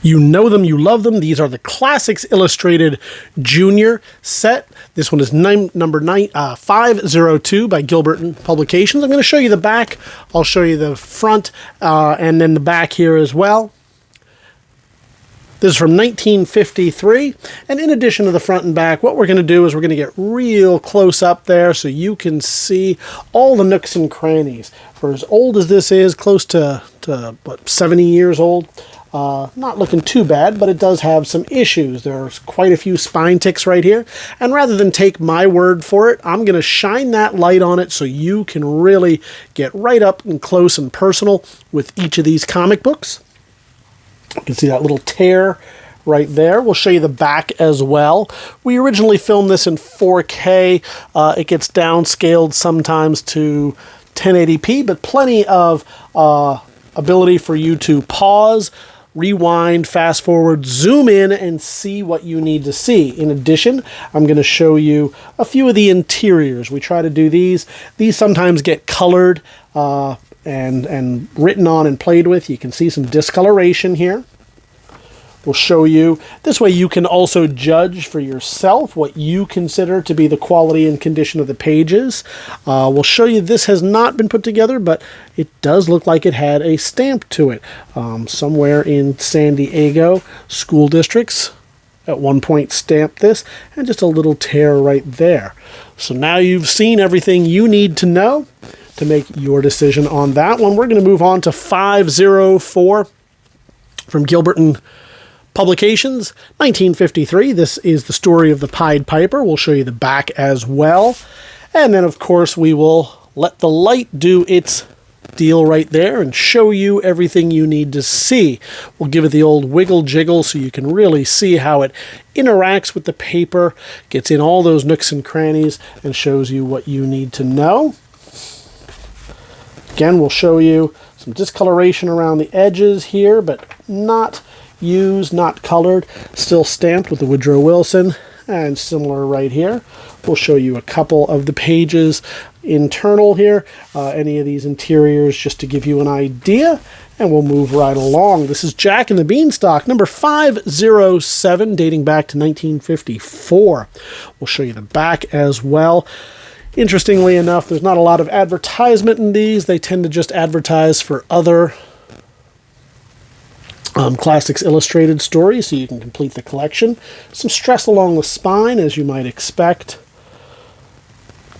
You know them, you love them. These are the Classics Illustrated Junior set. This one is number 502 by Gilbert Publications. I'm going to show you the back. I'll show you the front and then the back here as well. This is from 1953, and in addition to the front and back, what we're going to do is we're going to get real close up there so you can see all the nooks and crannies. For as old as this is, close to what, 70 years old, not looking too bad, but it does have some issues. There's quite a few spine ticks right here, and rather than take my word for it, I'm going to shine that light on it so you can really get right up and close and personal with each of these comic books. You can see that little tear right there. We'll show you the back as well. We originally filmed this in 4K. It gets downscaled sometimes to 1080p, but plenty of ability for you to pause, rewind, fast forward, zoom in, and see what you need to see. In addition, I'm going to show you a few of the interiors. We try to do these. These sometimes get colored and written on and played with. You can see some discoloration here. We'll show you. This way you can also judge for yourself what you consider to be the quality and condition of the pages. We'll show you this has not been put together, but it does look like it had a stamp to it. Somewhere in San Diego school districts at one point stamped this, and just a little tear right there. So now you've seen everything you need to know to make your decision on that one. We're going to move on to 504 from Gilbert Publications, 1953. This is the story of the Pied Piper. We'll show you the back as well. And then, of course, we will let the light do its deal right there and show you everything you need to see. We'll give it the old wiggle jiggle so you can really see how it interacts with the paper, gets in all those nooks and crannies, and shows you what you need to know. Again, we'll show you some discoloration around the edges here, but not used, not colored, still stamped with the Woodrow Wilson, and similar right here. We'll show you a couple of the pages internal here, any of these interiors, just to give you an idea, and we'll move right along. This is Jack and the Beanstalk, number 507, dating back to 1954. We'll show you the back as well. Interestingly enough, there's not a lot of advertisement in these. They tend to just advertise for other Classics Illustrated stories, so you can complete the collection. Some stress along the spine, as you might expect.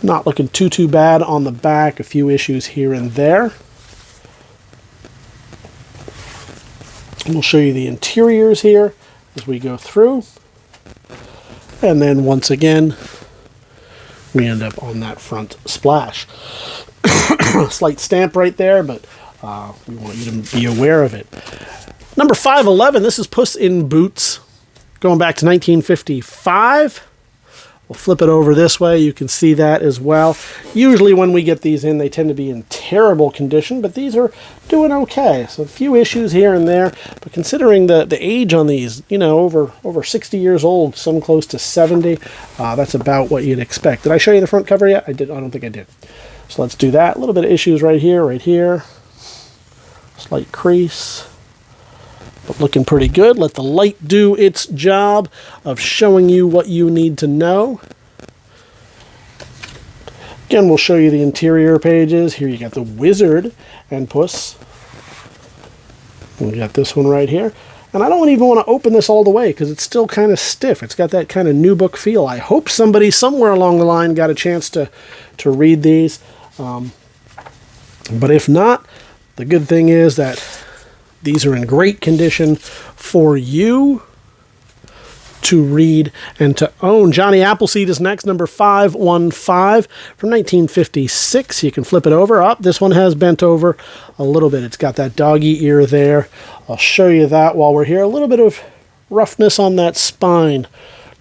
Not looking too bad on the back. A few issues here and there. And we'll show you the interiors here as we go through. And then once again, we end up on that front splash. Slight stamp right there, but we want you to be aware of it. Number 511, this is Puss in Boots, going back to 1955. We'll flip it over this way. You can see that as well. Usually when we get these in, they tend to be in terrible condition, but these are doing okay. So a few issues here and there, but considering the age on these, you know, over 60 years old, some close to 70, that's about what you'd expect. Did I show you the front cover yet? I don't think I did. So let's do that. A little bit of issues right here. Slight crease. But looking pretty good. Let the light do its job of showing you what you need to know. Again, we'll show you the interior pages. Here you got the Wizard and Puss. We got this one right here. And I don't even want to open this all the way because it's still kind of stiff. It's got that kind of new book feel. I hope somebody somewhere along the line got a chance to read these. But if not, the good thing is that these are in great condition for you to read and to own. Johnny Appleseed is next, number 515 from 1956. You can flip it over. This one has bent over a little bit. It's got that doggy ear there. I'll show you that while we're here. A little bit of roughness on that spine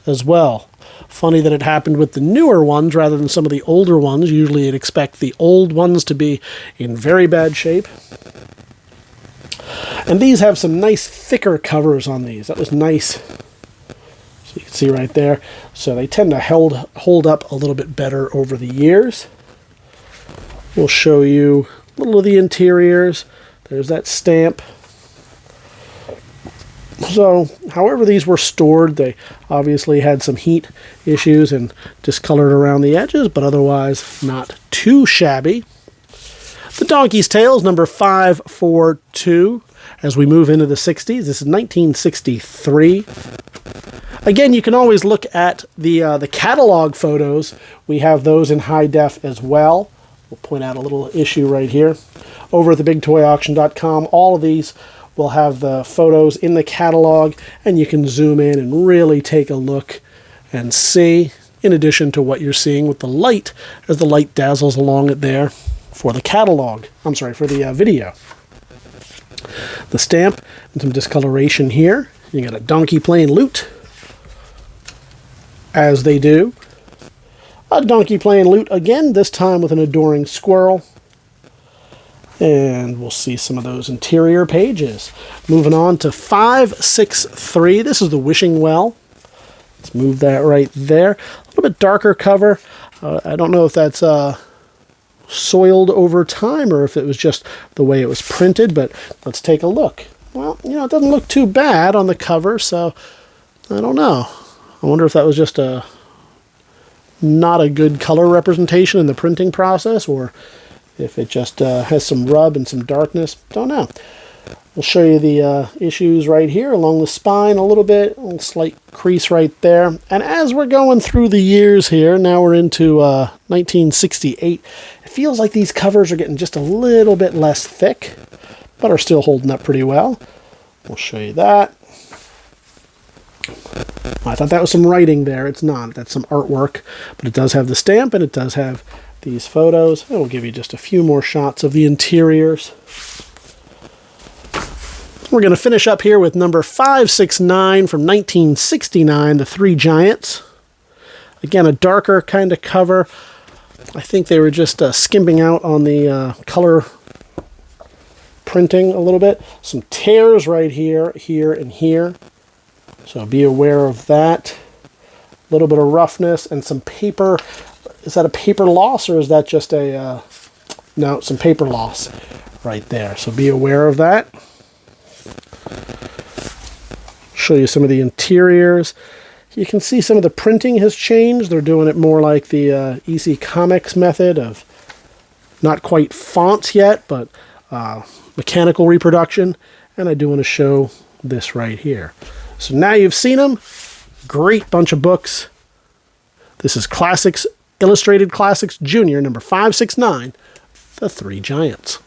as well. Funny that it happened with the newer ones rather than some of the older ones. Usually you'd expect the old ones to be in very bad shape. And these have some nice thicker covers on these. That was nice. So you can see right there. So they tend to hold up a little bit better over the years. We'll show you a little of the interiors. There's that stamp. We'll So, however these were stored, they obviously had some heat issues and discolored around the edges, but otherwise not too shabby. The Donkey's Tales, number 542, as we move into the 60s. This is 1963. Again, you can always look at the catalog photos. We have those in high def as well. We'll point out a little issue right here. Over at TheBigToyAuction.com, all of these will have the photos in the catalog, and you can zoom in and really take a look and see, in addition to what you're seeing with the light, as the light dazzles along it there for the catalog. I'm sorry, for the video. The stamp and some discoloration here. You got a donkey playing lute, as they do. A donkey playing lute again, this time with an adoring squirrel. And we'll see some of those interior pages. Moving on to 563. This is the Wishing Well. Let's move that right there. A little bit darker cover. I don't know if that's soiled over time or if it was just the way it was printed, but let's take a look. Well, you know, it doesn't look too bad on the cover, so I don't know. I wonder if that was just not a good color representation in the printing process, or if it just has some rub and some darkness. Don't know. We'll show you the issues right here along the spine a little bit, a little slight crease right there. And as we're going through the years here, now we're into 1968, it feels like these covers are getting just a little bit less thick, but are still holding up pretty well. We'll show you that. I thought that was some writing there. It's not. That's some artwork, but it does have the stamp and it does have these photos. And we'll give you just a few more shots of the interiors. We're going to finish up here with number 569 from 1969, The Three Giants. Again, a darker kind of cover. I think they were just skimping out on the color printing a little bit. Some tears right here, here, and here. So be aware of that. A little bit of roughness and some paper. Is that a paper loss or is that just a... no, some paper loss right there. So be aware of that. Show you some of the interiors. You can see some of the printing has changed. They're doing it more like the EC Comics method of not quite fonts yet, but mechanical reproduction. And I do want to show this right here. So now you've seen them. Great bunch of books. This is Classics, Illustrated Classics Junior, number 569, The Three Giants.